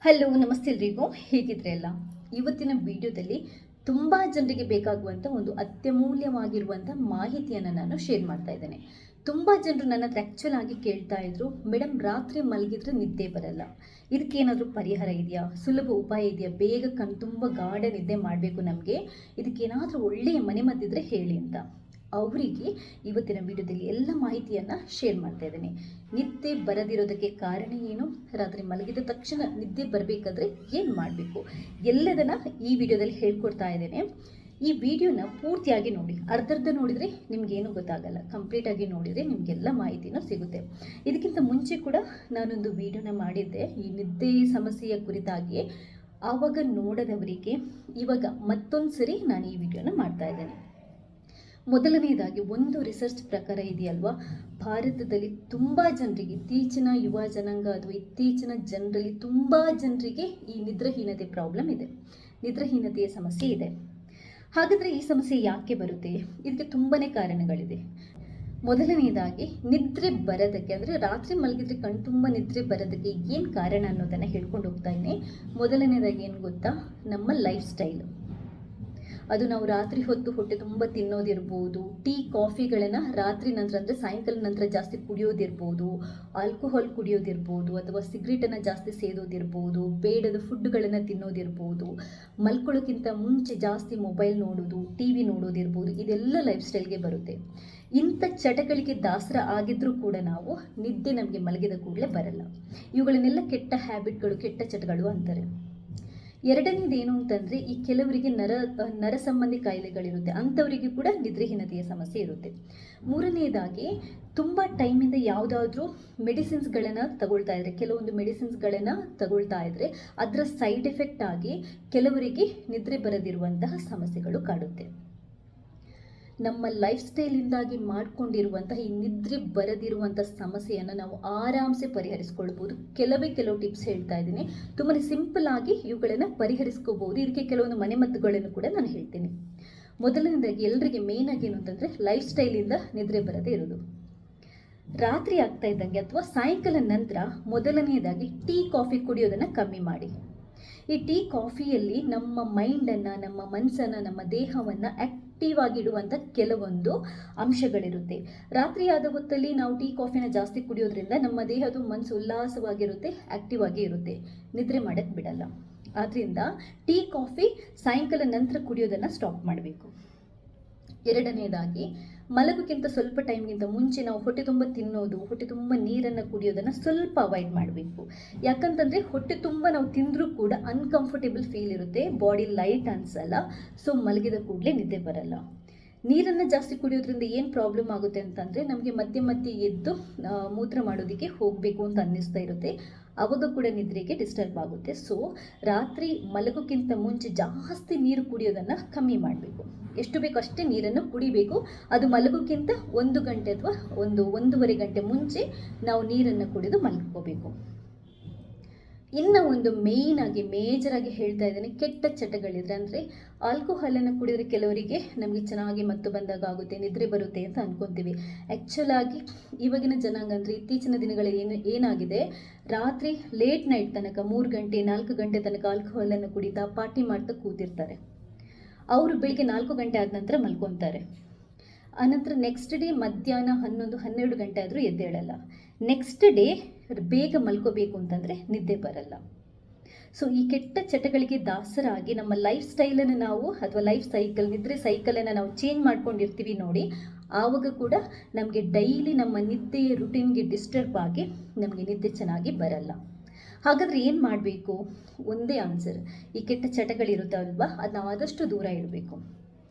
Hello, ನಮಸ್ತೆ ಎಲ್ರಿಗೂ. ಹೇಗಿದ್ರೆ ಎಲ್ಲ ಇವತ್ತಿನ ವಿಡಿಯೋದಲ್ಲಿ ತುಂಬ ಜನರಿಗೆ ಬೇಕಾಗುವಂಥ ಒಂದು ಅತ್ಯಮೂಲ್ಯವಾಗಿರುವಂಥ ಮಾಹಿತಿಯನ್ನು ನಾನು ಶೇರ್ ಮಾಡ್ತಾ ಇದ್ದೇನೆ. ತುಂಬ ಜನರು ನನ್ನ ಹತ್ರ ಆ್ಯಕ್ಚುಲ್ ಆಗಿ ಕೇಳ್ತಾ ಇದ್ರು, ಮೇಡಮ್ ರಾತ್ರಿ ಮಲಗಿದ್ರೆ ನಿದ್ದೆ ಬರಲ್ಲ, ಇದಕ್ಕೇನಾದರೂ ಪರಿಹಾರ ಇದೆಯಾ, ಸುಲಭ ಉಪಾಯ ಇದೆಯಾ, ಬೇಗ ತುಂಬ ಗಾಢ ನಿದ್ದೆ ಮಾಡಬೇಕು, ನಮಗೆ ಇದಕ್ಕೇನಾದರೂ ಒಳ್ಳೆಯ ಮನೆಮದ್ದಿದ್ರೆ ಹೇಳಿ ಅಂತ. ಅವರಿಗೆ ಇವತ್ತಿನ ವಿಡಿಯೋದಲ್ಲಿ ಎಲ್ಲ ಮಾಹಿತಿಯನ್ನು ಶೇರ್ ಮಾಡ್ತಾ ಇದ್ದೇನೆ. ನಿದ್ದೆ ಬರದಿರೋದಕ್ಕೆ ಕಾರಣ ಏನು, ರಾತ್ರಿ ಮಲಗಿದ ತಕ್ಷಣ ನಿದ್ದೆ ಬರಬೇಕಾದ್ರೆ ಏನು ಮಾಡಬೇಕು, ಎಲ್ಲದನ್ನು ಈ ವಿಡಿಯೋದಲ್ಲಿ ಹೇಳ್ಕೊಡ್ತಾ ಇದ್ದೇನೆ. ಈ ವಿಡಿಯೋನ ಪೂರ್ತಿಯಾಗಿ ನೋಡಿ, ಅರ್ಧರ್ಧ ನೋಡಿದರೆ ನಿಮಗೇನು ಗೊತ್ತಾಗಲ್ಲ, ಕಂಪ್ಲೀಟಾಗಿ ನೋಡಿದರೆ ನಿಮಗೆಲ್ಲ ಮಾಹಿತಿನೂ ಸಿಗುತ್ತೆ. ಇದಕ್ಕಿಂತ ಮುಂಚೆ ಕೂಡ ನಾನೊಂದು ವಿಡಿಯೋನ ಮಾಡಿದ್ದೆ ಈ ನಿದ್ದೆ ಸಮಸ್ಯೆಯ ಕುರಿತಾಗಿ. ಆವಾಗ ನೋಡದವರಿಗೆ ಇವಾಗ ಮತ್ತೊಂದು ಸರಿ ನಾನು ಈ ವಿಡಿಯೋನ ಮಾಡ್ತಾ ಇದ್ದೇನೆ. ಮೊದಲನೇದಾಗಿ ಒಂದು ರಿಸರ್ಚ್ ಪ್ರಕಾರ ಇದೆಯಲ್ವಾ, ಭಾರತದಲ್ಲಿ ತುಂಬ ಜನರಿಗೆ, ಇತ್ತೀಚಿನ ಯುವ ಜನಾಂಗ ಅಥವಾ ಇತ್ತೀಚಿನ ಜನರಲ್ಲಿ ತುಂಬ ಜನರಿಗೆ ಈ ನಿದ್ರಾಹೀನತೆ ಪ್ರಾಬ್ಲಮ್ ಇದೆ, ನಿದ್ರಾಹೀನತೆಯ ಸಮಸ್ಯೆ ಇದೆ. ಹಾಗಾದರೆ ಈ ಸಮಸ್ಯೆ ಯಾಕೆ ಬರುತ್ತೆ? ಇದಕ್ಕೆ ತುಂಬಾ ಕಾರಣಗಳಿದೆ. ಮೊದಲನೇದಾಗಿ ನಿದ್ರೆ ಬರೋದಕ್ಕೆ, ಅಂದರೆ ರಾತ್ರಿ ಮಲಗಿದ್ರೆ ಕಣ್ತುಂಬ ನಿದ್ರೆ ಬರೋದಕ್ಕೆ ಏನು ಕಾರಣ ಅನ್ನೋದನ್ನು ಹೇಳ್ಕೊಂಡು ಹೋಗ್ತಾ ಇದ್ದೀನಿ. ಮೊದಲನೇದಾಗಿ ಏನು ಗೊತ್ತಾ, ನಮ್ಮ ಲೈಫ್ ಸ್ಟೈಲು. ಅದು ನಾವು ರಾತ್ರಿ ಹೊತ್ತು ಹೊಟ್ಟೆ ತುಂಬ ತಿನ್ನೋದಿರ್ಬೋದು, ಟೀ ಕಾಫಿಗಳನ್ನು ರಾತ್ರಿ ನಂತರ ಅಂದರೆ ಸಾಯಂಕಾಲ ನಂತರ ಜಾಸ್ತಿ ಕುಡಿಯೋದಿರ್ಬೋದು, ಆಲ್ಕೋಹಾಲ್ ಕುಡಿಯೋದಿರ್ಬೋದು, ಅಥವಾ ಸಿಗರೇಟನ್ನು ಜಾಸ್ತಿ ಸೇದೋದಿರ್ಬೋದು, ಬೇಡದ ಫುಡ್ಗಳನ್ನು ತಿನ್ನೋದಿರ್ಬೋದು, ಮಲ್ಕೊಳ್ಳೋಕ್ಕಿಂತ ಮುಂಚೆ ಜಾಸ್ತಿ ಮೊಬೈಲ್ ನೋಡೋದು, ಟಿ ವಿ ನೋಡೋದಿರ್ಬೋದು, ಇದೆಲ್ಲ ಲೈಫ್ ಸ್ಟೈಲ್ಗೆ ಬರುತ್ತೆ. ಇಂಥ ಚಟಗಳಿಗೆ ದಾಸರ ಆಗಿದ್ರೂ ಕೂಡ ನಾವು ನಿದ್ದೆ ನಮಗೆ ಮಲಗಿದ ಕೂಡಲೇ ಬರಲ್ಲ. ಇವುಗಳನ್ನೆಲ್ಲ ಕೆಟ್ಟ ಹ್ಯಾಬಿಟ್ಗಳು, ಕೆಟ್ಟ ಚಟಗಳು ಅಂತಾರೆ. ಎರಡನೇದೇನು ಅಂತಂದರೆ, ಈ ಕೆಲವರಿಗೆ ನರ ಸಂಬಂಧಿ ಕಾಯಿಲೆಗಳಿರುತ್ತೆ, ಅಂಥವರಿಗೆ ಕೂಡ ನಿದ್ರೆಹೀನತೆಯ ಸಮಸ್ಯೆ ಇರುತ್ತೆ. ಮೂರನೆಯದಾಗಿ ತುಂಬ ಟೈಮಿಂದ ಯಾವುದಾದ್ರೂ ಮೆಡಿಸಿನ್ಸ್ಗಳನ್ನು ತಗೊಳ್ತಾ ಇದ್ದರೆ, ಕೆಲವೊಂದು ಮೆಡಿಸಿನ್ಸ್ಗಳನ್ನು ತಗೊಳ್ತಾ ಇದ್ದರೆ ಅದರ ಸೈಡ್ ಎಫೆಕ್ಟ್ ಆಗಿ ಕೆಲವರಿಗೆ ನಿದ್ರೆ ಬರದಿರುವಂತಹ ಸಮಸ್ಯೆಗಳು ಕಾಡುತ್ತೆ. ನಮ್ಮ ಲೈಫ್ ಸ್ಟೈಲಿಂದಾಗಿ ಮಾಡಿಕೊಂಡಿರುವಂತಹ ಈ ನಿದ್ರೆ ಬರದಿರುವಂಥ ಸಮಸ್ಯೆಯನ್ನು ನಾವು ಆರಾಮ್ಸೆ ಪರಿಹರಿಸ್ಕೊಳ್ಬೋದು. ಕೆಲವು ಟಿಪ್ಸ್ ಹೇಳ್ತಾ ಇದ್ದೀನಿ, ತುಂಬಾ ಸಿಂಪಲ್ ಆಗಿ ಇವುಗಳನ್ನು ಪರಿಹರಿಸ್ಕೋಬಹುದು. ಇದಕ್ಕೆ ಕೆಲವೊಂದು ಮನೆಮದ್ದುಗಳನ್ನು ಕೂಡ ನಾನು ಹೇಳ್ತೀನಿ. ಮೊದಲನೇದಾಗಿ ಎಲ್ಲರಿಗೆ ಮೇನ್ ಆಗಿ ಏನು ಅಂತಂದರೆ, ಲೈಫ್ ಸ್ಟೈಲಿಂದ ನಿದ್ರೆ ಬರದೇ ಇರೋದು. ರಾತ್ರಿ ಆಗ್ತಾ ಇದ್ದಂಗೆ ಅಥವಾ ಸಾಯಂಕಾಲ ನಂತರ ಮೊದಲನೆಯದಾಗಿ ಟೀ ಕಾಫಿ ಕುಡಿಯೋದನ್ನು ಕಮ್ಮಿ ಮಾಡಿ. ಈ ಟೀ ಕಾಫಿಯಲ್ಲಿ ನಮ್ಮ ಮೈಂಡನ್ನು, ನಮ್ಮ ಮನಸ್ಸನ್ನು, ನಮ್ಮ ದೇಹವನ್ನು ಆ್ಯಕ್ಟಿವ್ ಆಗಿಡುವಂಥ ಕೆಲವೊಂದು ಅಂಶಗಳಿರುತ್ತೆ. ರಾತ್ರಿ ಆದ ಹೊತ್ತಲ್ಲಿ ನಾವು ಟೀ ಕಾಫಿನ ಜಾಸ್ತಿ ಕುಡಿಯೋದ್ರಿಂದ ನಮ್ಮ ದೇಹದ ಮನಸ್ಸು ಉಲ್ಲಾಸವಾಗಿರುತ್ತೆ, ಆ್ಯಕ್ಟಿವ್ ಆಗಿ ಇರುತ್ತೆ, ನಿದ್ರೆ ಮಾಡೋಕ್ಕೆ ಬಿಡಲ್ಲ. ಆದ್ದರಿಂದ ಟೀ ಕಾಫಿ ಸಾಯಂಕಾಲ ನಂತರ ಕುಡಿಯೋದನ್ನು ಸ್ಟಾಪ್ ಮಾಡಬೇಕು. ಎರಡನೇದಾಗಿ ಮಲಗೋಕ್ಕಿಂತ ಸ್ವಲ್ಪ ಟೈಮ್ಗಿಂತ ಮುಂಚೆ ನಾವು ಹೊಟ್ಟೆ ತುಂಬ ತಿನ್ನೋದು, ಹೊಟ್ಟೆ ತುಂಬ ನೀರನ್ನು ಕುಡಿಯೋದನ್ನು ಸ್ವಲ್ಪ ಅವಾಯ್ಡ್ ಮಾಡಬೇಕು. ಯಾಕಂತಂದರೆ ಹೊಟ್ಟೆ ತುಂಬ ನಾವು ತಿಂದರೂ ಕೂಡ ಅನ್ಕಂಫರ್ಟೇಬಲ್ ಫೀಲ್ ಇರುತ್ತೆ, ಬಾಡಿ ಲೈಟ್ ಅನಿಸಲ್ಲ, ಸೊ ಮಲಗಿದ ಕೂಡಲೇ ನಿದ್ದೆ ಬರಲ್ಲ. ನೀರನ್ನು ಜಾಸ್ತಿ ಕುಡಿಯೋದ್ರಿಂದ ಏನು ಪ್ರಾಬ್ಲಮ್ ಆಗುತ್ತೆ ಅಂತಂದರೆ, ನಮಗೆ ಮಧ್ಯೆ ಎದ್ದು ಮೂತ್ರ ಮಾಡೋದಕ್ಕೆ ಹೋಗಬೇಕು ಅಂತ ಅನ್ನಿಸ್ತಾ ಇರುತ್ತೆ, ಆವಾಗ ಕೂಡ ನಿದ್ರೆಗೆ ಡಿಸ್ಟರ್ಬ್ ಆಗುತ್ತೆ. ಸೊ ರಾತ್ರಿ ಮಲಗೋಕ್ಕಿಂತ ಮುಂಚೆ ಜಾಸ್ತಿ ನೀರು ಕುಡಿಯೋದನ್ನು ಕಮ್ಮಿ ಮಾಡಬೇಕು. ಎಷ್ಟು ಬೇಕೋ ಅಷ್ಟೇ ನೀರನ್ನು ಕುಡಿಬೇಕು. ಅದು ಮಲಗೋಕ್ಕಿಂತ 1 ಗಂಟೆ ಅಥವಾ 1.5 ಗಂಟೆ ಮುಂಚೆ ನಾವು ನೀರನ್ನು ಕುಡಿದು ಮಲಗ್ಕೋಬೇಕು. ಇನ್ನು ಒಂದು ಮೇಜರಾಗಿ ಹೇಳ್ತಾ ಇದ್ದೇನೆ, ಕೆಟ್ಟ ಚಟಗಳಿದ್ರೆ, ಅಂದರೆ ಆಲ್ಕೋಹಾಲನ್ನು ಕುಡಿದ್ರೆ ಕೆಲವರಿಗೆ ನಮಗೆ ಚೆನ್ನಾಗಿ ಮತ್ತು ಬಂದಾಗ ಆಗುತ್ತೆ, ನಿದ್ರೆ ಬರುತ್ತೆ ಅಂತ ಅನ್ಕೊತೀವಿ. ಆ್ಯಕ್ಚುಲಾಗಿ ಇವಾಗಿನ ಜನಾಂಗ ಅಂದರೆ ಇತ್ತೀಚಿನ ದಿನಗಳಲ್ಲಿ ಏನಾಗಿದೆ, ರಾತ್ರಿ ಲೇಟ್ ನೈಟ್ ತನಕ 3 ಗಂಟೆ 4 ಗಂಟೆ ತನಕ ಆಲ್ಕೋಹಾಲನ್ನು ಕುಡಿತಾ ಪಾರ್ಟಿ ಮಾಡ್ತಾ ಕೂತಿರ್ತಾರೆ. ಅವರು ಬೆಳಿಗ್ಗೆ 4 ಗಂಟೆ ಆದ ನಂತರ ಮಲ್ಕೊತಾರೆ. ಆನಂತರ ನೆಕ್ಸ್ಟ್ ಡೇ ಮಧ್ಯಾಹ್ನ 11-12 ಗಂಟೆ ಆದರೂ ಎದ್ದೇಳಲ್ಲ. ನೆಕ್ಸ್ಟ್ ಡೇ ಬೇಗ ಮಲ್ಕೋಬೇಕು ಅಂತಂದರೆ ನಿದ್ದೆ ಬರಲ್ಲ. ಸೊ ಈ ಕೆಟ್ಟ ಚಟಗಳಿಗೆ ದಾಸರಾಗಿ ನಮ್ಮ ಲೈಫ್ ಸ್ಟೈಲನ್ನು ನಾವು, ಅಥವಾ ಲೈಫ್ ಸೈಕಲ್, ನಿದ್ರೆ ಸೈಕಲನ್ನು ನಾವು ಚೇಂಜ್ ಮಾಡ್ಕೊಂಡಿರ್ತೀವಿ ನೋಡಿ, ಆವಾಗ ಕೂಡ ನಮಗೆ ಡೈಲಿ ನಮ್ಮ ನಿದ್ದೆಯ ರುಟೀನ್ಗೆ ಡಿಸ್ಟರ್ಬ್ ಆಗಿ ನಮಗೆ ನಿದ್ದೆ ಚೆನ್ನಾಗಿ ಬರಲ್ಲ. ಹಾಗಾದರೆ ಏನು ಮಾಡಬೇಕು? ಒಂದೇ ಆನ್ಸರ್, ಈ ಕೆಟ್ಟ ಚಟಗಳಿರುತ್ತಲ್ವ, ಅದನ್ನ ಆದಷ್ಟು ದೂರ ಇಡಬೇಕು.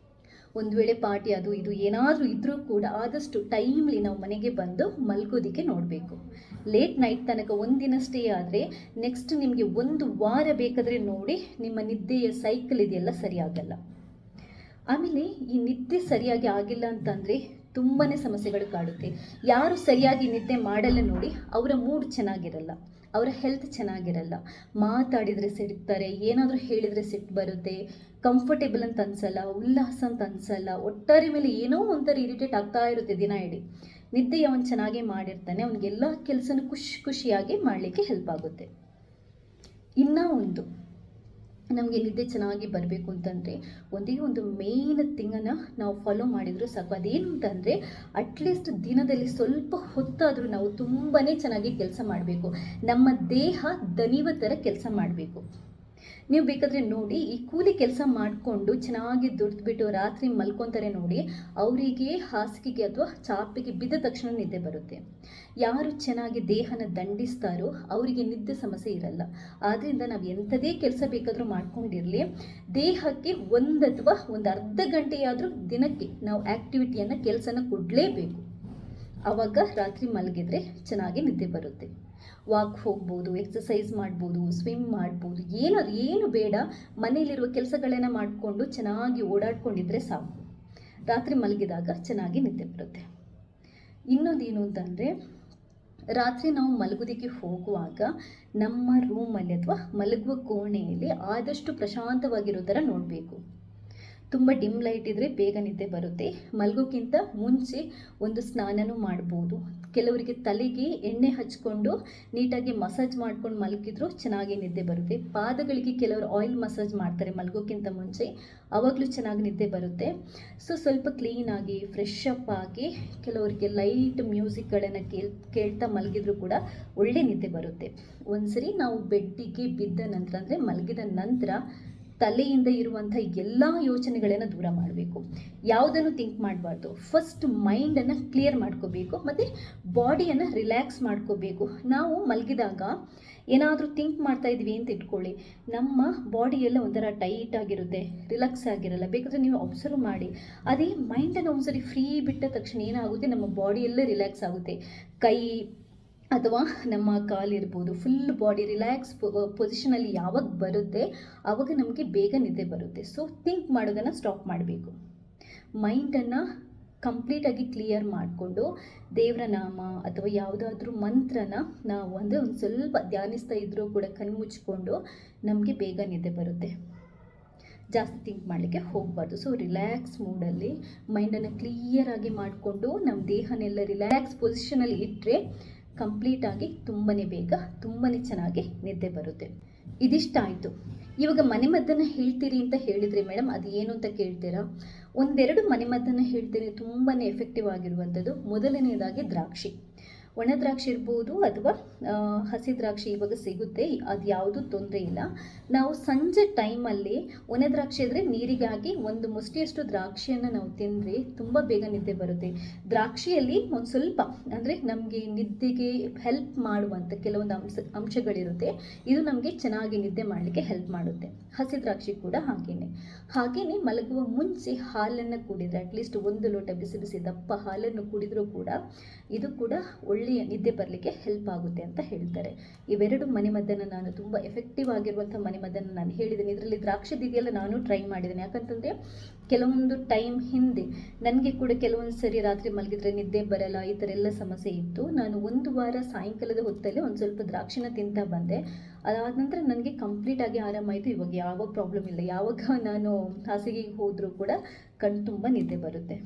ಒಂದು ವೇಳೆ ಪಾರ್ಟಿ ಅದು ಇದು ಏನಾದರೂ ಇದ್ದರೂ ಕೂಡ ಆದಷ್ಟು ಟೈಮ್ಲಿ ನಾವು ಮನೆಗೆ ಬಂದು ಮಲ್ಗೋದಕ್ಕೆ ನೋಡಬೇಕು. ಲೇಟ್ ನೈಟ್ ತನಕ ಒಂದಿನ ಸ್ಟೇ ಆದರೆ ನೆಕ್ಸ್ಟ್ ನಿಮಗೆ 1 ವಾರ ಬೇಕಾದರೆ ನೋಡಿ, ನಿಮ್ಮ ನಿದ್ದೆಯ ಸೈಕಲ್ ಇದೆಯಲ್ಲ ಸರಿಯಾಗಲ್ಲ. ಆಮೇಲೆ ಈ ನಿದ್ದೆ ಸರಿಯಾಗಿ ಆಗಿಲ್ಲ ಅಂತಂದರೆ ತುಂಬಾ ಸಮಸ್ಯೆಗಳು ಕಾಡುತ್ತೆ. ಯಾರು ಸರಿಯಾಗಿ ನಿದ್ದೆ ಮಾಡಲ್ಲ ನೋಡಿ, ಅವರ ಮೂಡ್ ಚೆನ್ನಾಗಿರಲ್ಲ, ಅವರ ಹೆಲ್ತ್ ಚೆನ್ನಾಗಿರಲ್ಲ, ಮಾತಾಡಿದರೆ ಸಿಡ್ತಾರೆ, ಏನಾದರೂ ಹೇಳಿದರೆ ಸಿಟ್ಟು ಬರುತ್ತೆ, ಕಂಫರ್ಟೇಬಲ್ ಅಂತ ಅನಿಸಲ್ಲ, ಉಲ್ಲಾಸ ಅಂತ ಅನಿಸಲ್ಲ, ಒಟ್ಟಾರೆ ಮೇಲೆ ಏನೋ ಒಂಥರ ಇರಿಟೇಟ್ ಆಗ್ತಾ ಇರುತ್ತೆ ದಿನ ಇಡೀ. ನಿದ್ದೆ ಅವನು ಚೆನ್ನಾಗೇ ಮಾಡಿರ್ತಾನೆ, ಅವನಿಗೆಲ್ಲ ಕೆಲಸನೂ ಖುಷಿಯಾಗಿ ಮಾಡಲಿಕ್ಕೆ ಹೆಲ್ಪ್ ಆಗುತ್ತೆ. ಇನ್ನೂ ಒಂದು ನಮಗೆ ನಿದ್ದೆ ಚೆನ್ನಾಗಿ ಬರಬೇಕು ಅಂತಂದರೆ ಒಂದೇ ಒಂದು ಮೇನ್ ಥಿಂಗನ್ನು ನಾವು ಫಾಲೋ ಮಾಡಿದರೂ ಸಾಕು. ಅದೇನು ಅಂತಂದರೆ ಅಟ್ಲೀಸ್ಟ್ ದಿನದಲ್ಲಿ ಸ್ವಲ್ಪ ಹೊತ್ತಾದರೂ ನಾವು ತುಂಬಾ ಚೆನ್ನಾಗಿ ಕೆಲಸ ಮಾಡಬೇಕು. ನಮ್ಮ ದೇಹ ದಣಿವ ಥರ ಕೆಲಸ ಮಾಡಬೇಕು. ನೀವು ಬೇಕಾದರೆ ನೋಡಿ, ಈ ಕೂಲಿ ಕೆಲಸ ಮಾಡಿಕೊಂಡು ಚೆನ್ನಾಗಿ ದುಡಿದ್ಬಿಟ್ಟು ರಾತ್ರಿ ಮಲ್ಕೊತಾರೆ ನೋಡಿ, ಅವರಿಗೆ ಹಾಸಿಗೆಗೆ ಅಥವಾ ಚಾಪಿಗೆ ಬಿದ್ದ ತಕ್ಷಣ ನಿದ್ದೆ ಬರುತ್ತೆ. ಯಾರು ಚೆನ್ನಾಗಿ ದೇಹನ ದಂಡಿಸ್ತಾರೋ ಅವರಿಗೆ ನಿದ್ದೆ ಸಮಸ್ಯೆ ಇರಲ್ಲ. ಆದ್ದರಿಂದ ನಾವು ಎಂಥದೇ ಕೆಲಸ ಬೇಕಾದರೂ ಮಾಡ್ಕೊಂಡಿರಲಿ, ದೇಹಕ್ಕೆ ಒಂದು ಅಥವಾ ಒಂದು ಅರ್ಧ ಗಂಟೆಯಾದರೂ ದಿನಕ್ಕೆ ನಾವು ಆ್ಯಕ್ಟಿವಿಟಿಯನ್ನು ಕೆಲಸನ ಕೊಡಲೇಬೇಕು. ಆವಾಗ ರಾತ್ರಿ ಮಲಗಿದ್ರೆ ಚೆನ್ನಾಗಿ ನಿದ್ದೆ ಬರುತ್ತೆ. ವಾಕ್ ಹೋಗ್ಬೋದು, ಎಕ್ಸಸೈಸ್ ಮಾಡ್ಬೋದು, ಸ್ವಿಮ್ ಮಾಡ್ಬೋದು, ಏನು ಬೇಡ, ಮನೆಯಲ್ಲಿರುವ ಕೆಲಸಗಳನ್ನ ಮಾಡಿಕೊಂಡು ಚೆನ್ನಾಗಿ ಓಡಾಡ್ಕೊಂಡಿದ್ರೆ ಸಾಕು. ರಾತ್ರಿ ಮಲಗಿದಾಗ ಚೆನ್ನಾಗಿ ನಿದ್ದೆ ಬರುತ್ತೆ. ಇನ್ನೊಂದೇನು ಅಂತಂದರೆ, ರಾತ್ರಿ ನಾವು ಮಲಗೋದಕ್ಕೆ ಹೋಗುವಾಗ ನಮ್ಮ ರೂಮಲ್ಲಿ ಅಥವಾ ಮಲಗುವ ಕೋಣೆಯಲ್ಲಿ ಆದಷ್ಟು ಪ್ರಶಾಂತವಾಗಿರೋ ಥರ ನೋಡಬೇಕು. ತುಂಬ ಡಿಮ್ ಲೈಟ್ ಇದ್ದರೆ ಬೇಗ ನಿದ್ದೆ ಬರುತ್ತೆ. ಮಲಗೋಕ್ಕಿಂತ ಮುಂಚೆ ಒಂದು ಸ್ನಾನನೂ ಮಾಡ್ಬೋದು. ಕೆಲವರಿಗೆ ತಲೆಗೆ ಎಣ್ಣೆ ಹಚ್ಕೊಂಡು ನೀಟಾಗಿ ಮಸಾಜ್ ಮಾಡ್ಕೊಂಡು ಮಲಗಿದ್ರು ಚೆನ್ನಾಗಿ ನಿದ್ದೆ ಬರುತ್ತೆ. ಪಾದಗಳಿಗೆ ಕೆಲವರು ಆಯಿಲ್ ಮಸಾಜ್ ಮಾಡ್ತಾರೆ ಮಲಗೋಕ್ಕಿಂತ ಮುಂಚೆ, ಆವಾಗಲೂ ಚೆನ್ನಾಗಿ ನಿದ್ದೆ ಬರುತ್ತೆ. ಸೊ ಸ್ವಲ್ಪ ಕ್ಲೀನಾಗಿ ಫ್ರೆಶ್ ಅಪ್ ಆಗಿ ಕೆಲವರಿಗೆ ಲೈಟ್ ಮ್ಯೂಸಿಕ್ಗಳನ್ನು ಕೇಳ್ತಾ ಮಲಗಿದ್ರು ಕೂಡ ಒಳ್ಳೆ ನಿದ್ದೆ ಬರುತ್ತೆ. ಒಂದ್ಸರಿ ನಾವು ಬೆಡ್ಡಿಗೆ ಬಿದ್ದ ನಂತರ ಅಂದರೆ ಮಲಗಿದ ನಂತರ ತಲೆಯಿಂದ ಇರುವಂಥ ಎಲ್ಲ ಯೋಚನೆಗಳನ್ನು ದೂರ ಮಾಡಬೇಕು. ಯಾವುದನ್ನು ಥಿಂಕ್ ಮಾಡಬಾರ್ದು. ಫಸ್ಟ್ ಮೈಂಡನ್ನು ಕ್ಲಿಯರ್ ಮಾಡ್ಕೋಬೇಕು ಮತ್ತು ಬಾಡಿಯನ್ನು ರಿಲ್ಯಾಕ್ಸ್ ಮಾಡ್ಕೋಬೇಕು. ನಾವು ಮಲಗಿದಾಗ ಏನಾದರೂ ಥಿಂಕ್ ಮಾಡ್ತಾ ಇದ್ವಿ ಅಂತ ಇಟ್ಕೊಳ್ಳಿ, ನಮ್ಮ ಬಾಡಿ ಎಲ್ಲ ಒಂಥರ ಟೈಟ್ ಆಗಿರುತ್ತೆ, ರಿಲ್ಯಾಕ್ಸ್ ಆಗಿರಲ್ಲ. ಬೇಕಾದರೆ ನೀವು ಅಬ್ಸರ್ವ್ ಮಾಡಿ, ಅದೇ ಮೈಂಡನ್ನು ಒಂದ್ಸರಿ ಫ್ರೀ ಬಿಟ್ಟ ತಕ್ಷಣ ಏನಾಗುತ್ತೆ, ನಮ್ಮ ಬಾಡಿ ಎಲ್ಲ ರಿಲ್ಯಾಕ್ಸ್ ಆಗುತ್ತೆ. ಕೈ ಅಥವಾ ನಮ್ಮ ಕಾಲಿರ್ಬೋದು, ಫುಲ್ ಬಾಡಿ ರಿಲ್ಯಾಕ್ಸ್ ಪೊಸಿಷನಲ್ಲಿ ಯಾವಾಗ ಬರುತ್ತೆ ಆವಾಗ ನಮಗೆ ಬೇಗ ನಿದ್ದೆ ಬರುತ್ತೆ. ಸೊ ಥಿಂಕ್ ಮಾಡೋದನ್ನು ಸ್ಟಾಪ್ ಮಾಡಬೇಕು. ಮೈಂಡನ್ನು ಕಂಪ್ಲೀಟಾಗಿ ಕ್ಲಿಯರ್ ಮಾಡಿಕೊಂಡು ದೇವರ ನಾಮ ಅಥವಾ ಯಾವುದಾದ್ರೂ ಮಂತ್ರನ ನಾವು ಅಂದರೆ ಒಂದು ಸ್ವಲ್ಪ ಧ್ಯಾನಿಸ್ತಾ ಇದ್ದರೂ ಕೂಡ ಕಣ್ಮುಚ್ಕೊಂಡು ನಮಗೆ ಬೇಗ ನಿದ್ದೆ ಬರುತ್ತೆ. ಜಾಸ್ತಿ ಥಿಂಕ್ ಮಾಡಲಿಕ್ಕೆ ಹೋಗಬಾರ್ದು. ಸೊ ರಿಲ್ಯಾಕ್ಸ್ ಮೂಡಲ್ಲಿ ಮೈಂಡನ್ನು ಕ್ಲಿಯರಾಗಿ ಮಾಡಿಕೊಂಡು ನಮ್ಮ ದೇಹನೆಲ್ಲ ರಿಲ್ಯಾಕ್ಸ್ ಪೊಸಿಷನಲ್ಲಿ ಇಟ್ಟರೆ ಕಂಪ್ಲೀಟಾಗಿ ತುಂಬಾ ಬೇಗ ತುಂಬಾ ಚೆನ್ನಾಗಿ ನಿದ್ದೆ ಬರುತ್ತೆ. ಇದಿಷ್ಟ ಆಯಿತು. ಇವಾಗ ಮನೆಮದ್ದನ್ನು ಹೇಳ್ತೀರಿ ಅಂತ ಹೇಳಿದರೆ ಮೇಡಮ್ ಅದು ಏನು ಅಂತ ಕೇಳ್ತೀರಾ? ಒಂದೆರಡು ಮನೆಮದ್ದನ್ನು ಹೇಳ್ತೀನಿ, ತುಂಬಾ ಎಫೆಕ್ಟಿವ್ ಆಗಿರುವಂಥದ್ದು. ಮೊದಲನೇದಾಗಿ ದ್ರಾಕ್ಷಿ, ಒಣ ದ್ರಾಕ್ಷಿ ಇರ್ಬೋದು ಅಥವಾ ಹಸಿ ದ್ರಾಕ್ಷಿ ಇವಾಗ ಸಿಗುತ್ತೆ, ಅದು ಯಾವುದೂ ತೊಂದರೆ ಇಲ್ಲ. ನಾವು ಸಂಜೆ ಟೈಮಲ್ಲಿ ಒಣ ದ್ರಾಕ್ಷಿ ಅಂದರೆ ನೀರಿಗಾಗಿ ಒಂದು ಮುಷ್ಟಿಯಷ್ಟು ದ್ರಾಕ್ಷಿಯನ್ನು ನಾವು ತಿಂದರೆ ತುಂಬ ಬೇಗ ನಿದ್ದೆ ಬರುತ್ತೆ. ದ್ರಾಕ್ಷಿಯಲ್ಲಿ ಒಂದು ಸ್ವಲ್ಪ ಅಂದರೆ ನಮಗೆ ನಿದ್ದೆಗೆ ಹೆಲ್ಪ್ ಮಾಡುವಂಥ ಕೆಲವೊಂದು ಅಂಶಗಳಿರುತ್ತೆ. ಇದು ನಮಗೆ ಚೆನ್ನಾಗಿ ನಿದ್ದೆ ಮಾಡಲಿಕ್ಕೆ ಹೆಲ್ಪ್ ಮಾಡುತ್ತೆ. ಹಸಿ ದ್ರಾಕ್ಷಿ ಕೂಡ ಹಾಗೇನೆ ಮಲಗುವ ಮುಂಚೆ ಹಾಲನ್ನು ಕುಡಿದರೆ, ಅಟ್ಲೀಸ್ಟ್ 1 ಲೋಟ ಬಿಸಿ ಬಿಸಿ ದಪ್ಪ ಹಾಲನ್ನು ಕುಡಿದರೂ ಕೂಡ ಇದು ಕೂಡ ಒಳ್ಳೆಯ ನಿದ್ದೆ ಬರಲಿಕ್ಕೆ ಹೆಲ್ಪ್ ಆಗುತ್ತೆ ಅಂತ ಹೇಳ್ತಾರೆ. ಇವೆರಡು ಮನೆಮದ್ದನ್ನು ನಾನು ತುಂಬ ಎಫೆಕ್ಟಿವ್ ಆಗಿರುವಂಥ ಮನೆಮದ್ದನ್ನು ನಾನು ಹೇಳಿದ್ದೀನಿ. ಇದರಲ್ಲಿ ದ್ರಾಕ್ಷಿದಿದೆಯಲ್ಲ ನಾನು ಟ್ರೈ ಮಾಡಿದ್ದೇನೆ. ಯಾಕಂತಂದರೆ ಕೆಲವೊಂದು ಟೈಮ್ ಹಿಂದೆ ನನಗೆ ಕೂಡ ಕೆಲವೊಂದು ಸರಿ ರಾತ್ರಿ ಮಲಗಿದ್ರೆ ನಿದ್ದೆ ಬರಲ್ಲ, ಈ ಥರ ಎಲ್ಲ ಸಮಸ್ಯೆ ಇತ್ತು. ನಾನು 1 ವಾರ ಸಾಯಂಕಾಲದ ಹೊತ್ತಲ್ಲಿ ಒಂದು ಸ್ವಲ್ಪ ದ್ರಾಕ್ಷಿನ ತಿಂತಾ ಬಂದೆ. ಅದಾದ ನಂತರ ನನಗೆ ಕಂಪ್ಲೀಟಾಗಿ ಆರಾಮಾಯಿತು. ಇವಾಗ ಯಾವ ಪ್ರಾಬ್ಲಮ್ ಇಲ್ಲ. ಯಾವಾಗ ನಾನು ಹಾಸಿಗೆಗೆ ಹೋದರೂ ಕೂಡ ಕಣ್ಣು ತುಂಬ ನಿದ್ದೆ ಬರುತ್ತೆ.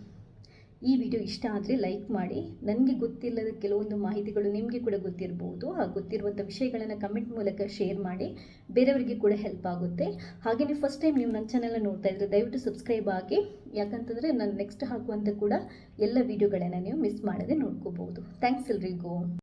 ಈ ವಿಡಿಯೋ ಇಷ್ಟ ಆದರೆ ಲೈಕ್ ಮಾಡಿ. ನನಗೆ ಗೊತ್ತಿಲ್ಲದ ಕೆಲವೊಂದು ಮಾಹಿತಿಗಳು ನಿಮಗೆ ಕೂಡ ಗೊತ್ತಿರ್ಬೋದು. ಆ ಗೊತ್ತಿರುವಂಥ ವಿಷಯಗಳನ್ನು ಕಮೆಂಟ್ ಮೂಲಕ ಶೇರ್ ಮಾಡಿ, ಬೇರೆಯವರಿಗೆ ಕೂಡ ಹೆಲ್ಪ್ ಆಗುತ್ತೆ. ಹಾಗೆಯೇ ಫಸ್ಟ್ ಟೈಮ್ ನೀವು ನನ್ನ ಚಾನಲ್ನ ನೋಡ್ತಾ ಇದ್ದರೆ ದಯವಿಟ್ಟು ಸಬ್ಸ್ಕ್ರೈಬ್ ಆಗಿ. ಯಾಕಂತಂದರೆ ನಾನು ನೆಕ್ಸ್ಟ್ ಹಾಕುವಂಥ ಕೂಡ ಎಲ್ಲ ವಿಡಿಯೋಗಳನ್ನು ನೀವು ಮಿಸ್ ಮಾಡದೆ ನೋಡ್ಕೋಬೋದು. ಥ್ಯಾಂಕ್ಸ್ ಎಲ್ರಿಗೂ.